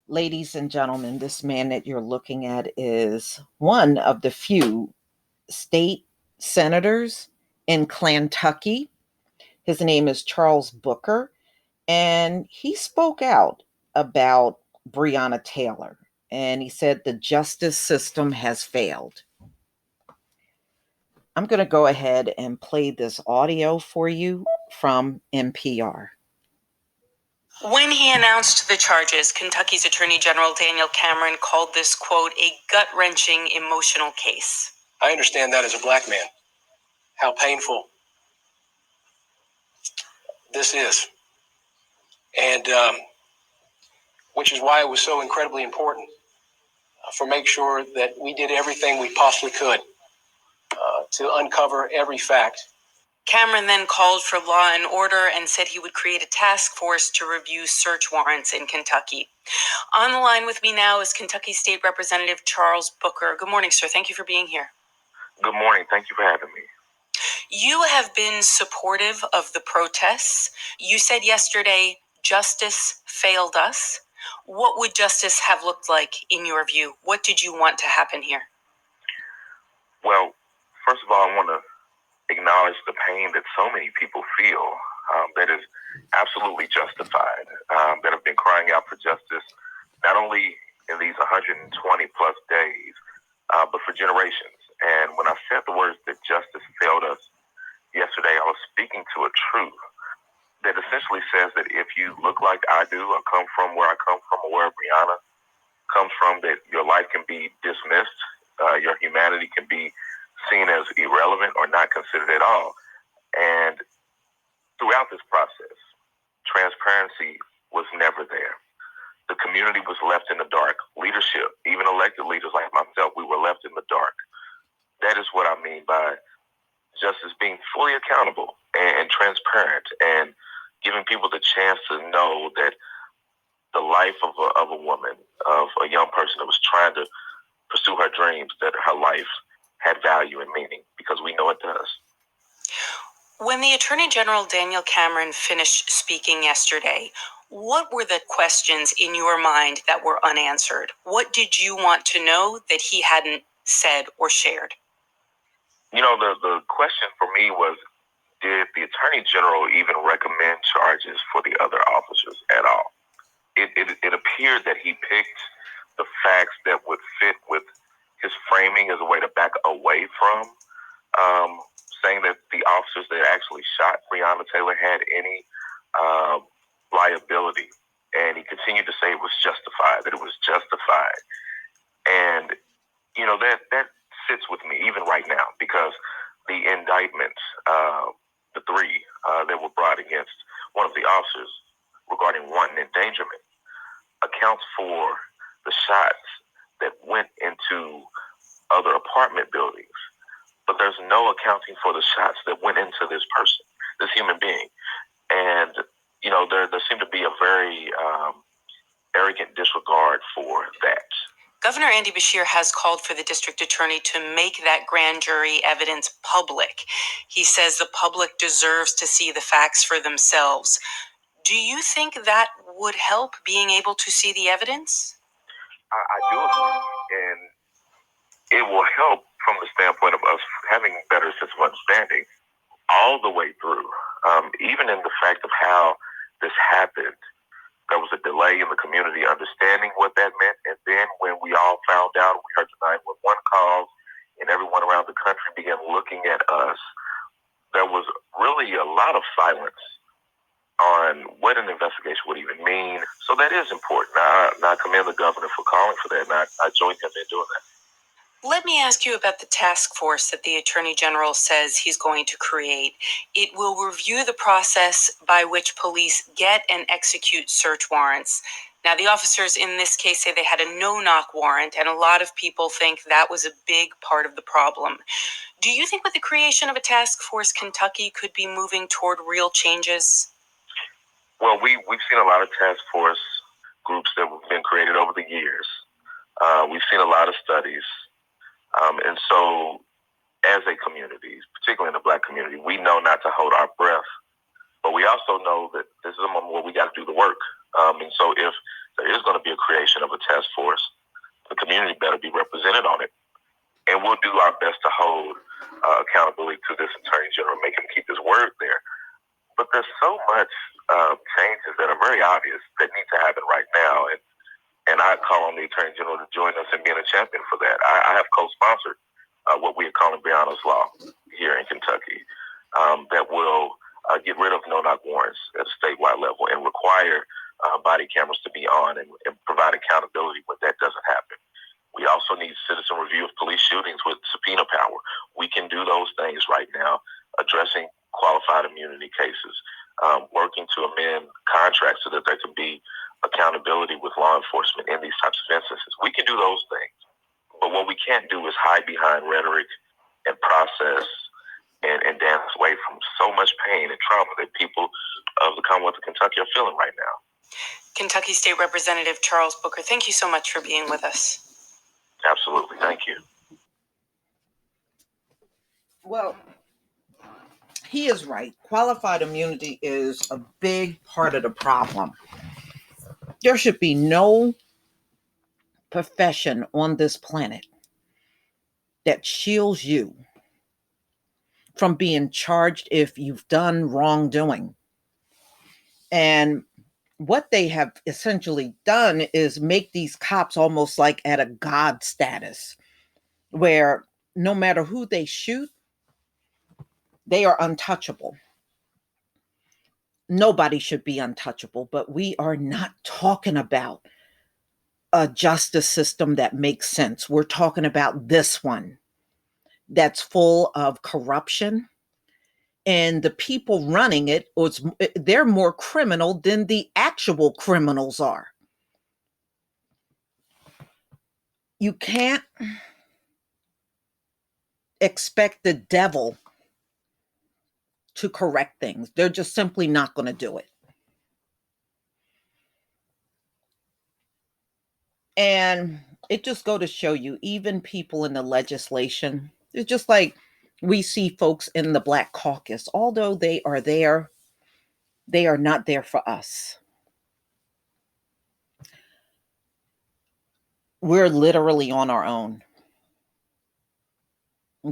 Ladies and gentlemen, this man that you're looking at is one of the few state senators in Kentucky. His name is Charles Booker, and he spoke out about Breonna Taylor, and he said the justice system has failed. I'm going to go ahead and play this audio for you from NPR. When he announced the charges, Kentucky's Attorney General Daniel Cameron called this, quote, a gut-wrenching emotional case. I understand that as a black man, how painful this is. And which is why it was so incredibly important for make sure that we did everything we possibly could to uncover every fact. Cameron then called for law and order and said he would create a task force to review search warrants in Kentucky. On the line with me now is Kentucky State Representative Charles Booker. Good morning, sir. Thank you for being here. Good morning. Thank you for having me. You have been supportive of the protests. You said yesterday, justice failed us. What would justice have looked like in your view? What did you want to happen here? Well, first of all, I want to acknowledge the pain that so many people feel that is absolutely justified, that have been crying out for justice, not only in these 120 plus days, but for generations. And when I said the words that justice failed us yesterday, I was speaking to a truth that essentially says that if you look like I do, or come from where I come from, or where Breonna comes from, that your life can be dismissed, your humanity can be seen as irrelevant or not considered at all. And throughout this process, transparency was never there. The community was left in the dark. Leadership, even elected leaders like myself, we were left in the dark. That is what I mean by justice being fully accountable and transparent, and giving people the chance to know that the life of a woman, of a young person that was trying to pursue her dreams, that her life had value and meaning, because we know it does. When the Attorney General Daniel Cameron finished speaking yesterday, what were the questions in your mind that were unanswered? What did you want to know that he hadn't said or shared? You know, the question for me was, did the Attorney General even recommend charges for the other officers at all? It appeared that he picked the facts that would fit with his framing as a way to back away from saying that the officers that actually shot Breonna Taylor had any liability. And he continued to say it was justified, that it was justified. And, you know, that sits with me even right now, because the indictments, the three that were brought against one of the officers regarding wanton endangerment, accounts for the shots that went into other apartment buildings. But there's no accounting for the shots that went into this person, this human being. And, you know, there seemed to be a very arrogant disregard for that. Governor Andy Beshear has called for the district attorney to make that grand jury evidence public. He says the public deserves to see the facts for themselves. Do you think that would help, being able to see the evidence? I do agree. And it will help from the standpoint of us having a better sense of understanding all the way through. Even in the fact of how this happened, there was a delay in the community understanding what that meant. And then when we all found out, we heard the 911 calls, and everyone around the country began looking at us, there was really a lot of silence on what an investigation would even mean. So that is important. I commend the governor for calling for that, and I joined him in doing that. Let me ask you about the task force that the Attorney General says he's going to create. It will review the process by which police get and execute search warrants. Now, the officers in this case say they had a no-knock warrant, and a lot of people think that was a big part of the problem. Do you think with the creation of a task force, Kentucky could be moving toward real changes? Well, we've seen a lot of task force groups that have been created over the years. We've seen a lot of studies. And so as a community, particularly in the Black community, we know not to hold our breath, but we also know that this is a moment where we got to do the work. And so if there is going to be a creation of loyally to this attorney general, make him keep his word there. But there's so much changes that are very obvious that need to happen right now. And I call on the attorney general to join us in being a champion for that. I have co-sponsored what we are calling Breonna's Law here in Kentucky that will get rid of no-knock warrants at a statewide level and require body cameras to be on and provide accountability when that doesn't happen. We also need citizen review of police shootings with subpoena power. We can do those things right now, addressing qualified immunity cases, working to amend contracts so that there can be accountability with law enforcement in these types of instances. We can do those things. But what we can't do is hide behind rhetoric and process and dance away from so much pain and trauma that people of the Commonwealth of Kentucky are feeling right now. Kentucky State Representative Charles Booker, thank you so much for being with us. Absolutely. Thank you. Well, he is right. Qualified immunity is a big part of the problem. There should be no profession on this planet that shields you from being charged if you've done wrongdoing. And what they have essentially done is make these cops almost like at a god status, where no matter who they shoot, they are untouchable. Nobody should be untouchable, but we are not talking about a justice system that makes sense. We're talking about this one that's full of corruption, and the people running it, they're more criminal than the actual criminals are. You can't expect the devil to correct things. They're just simply not going to do it. And it just go to show you, even people in the legislation, it's just like we see folks in the Black Caucus, although they are there, they are not there for us. We're literally on our own.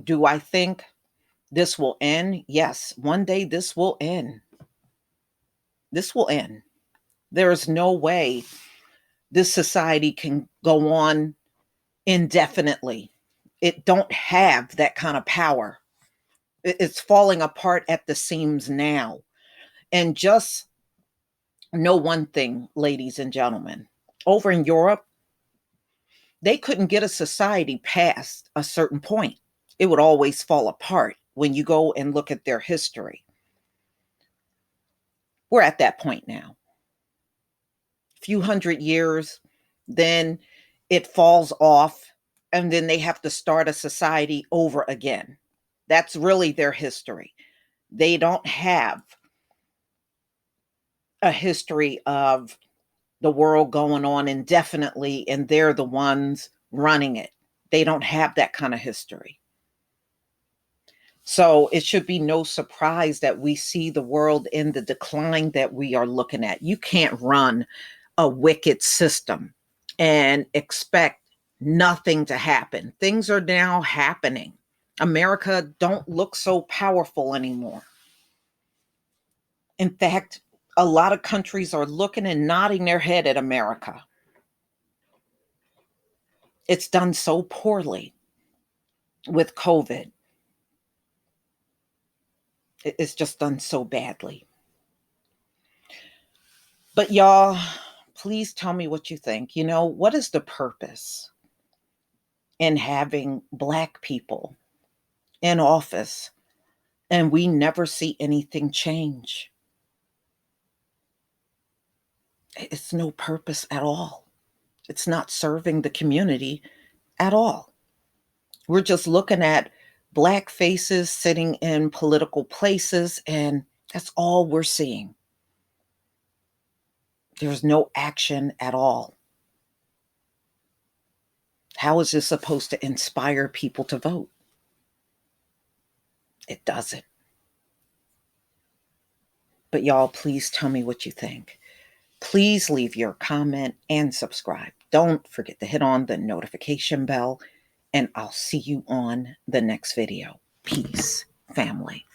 Do I think this will end? Yes, one day this will end. This will end. There is no way this society can go on indefinitely. It don't have that kind of power. It's falling apart at the seams now. And just know one thing, ladies and gentlemen, over in Europe, they couldn't get a society past a certain point. It would always fall apart when you go and look at their history. We're at that point now. A few hundred years, then it falls off, and then they have to start a society over again. That's really their history. They don't have a history of the world going on indefinitely and they're the ones running it. They don't have that kind of history. So it should be no surprise that we see the world in the decline that we are looking at. You can't run a wicked system and expect nothing to happen. Things are now happening. America don't look so powerful anymore. In fact, a lot of countries are looking and nodding their head at America. It's done so poorly with COVID. It's just done so badly. But y'all, please tell me what you think. You know, what is the purpose in having Black people in office and we never see anything change? It's no purpose at all. It's not serving the community at all. We're just looking at Black faces sitting in political places, and that's all we're seeing. There's no action at all. How is this supposed to inspire people to vote? It doesn't. But y'all, please tell me what you think. Please leave your comment and subscribe. Don't forget to hit on the notification bell, and I'll see you on the next video. Peace. family.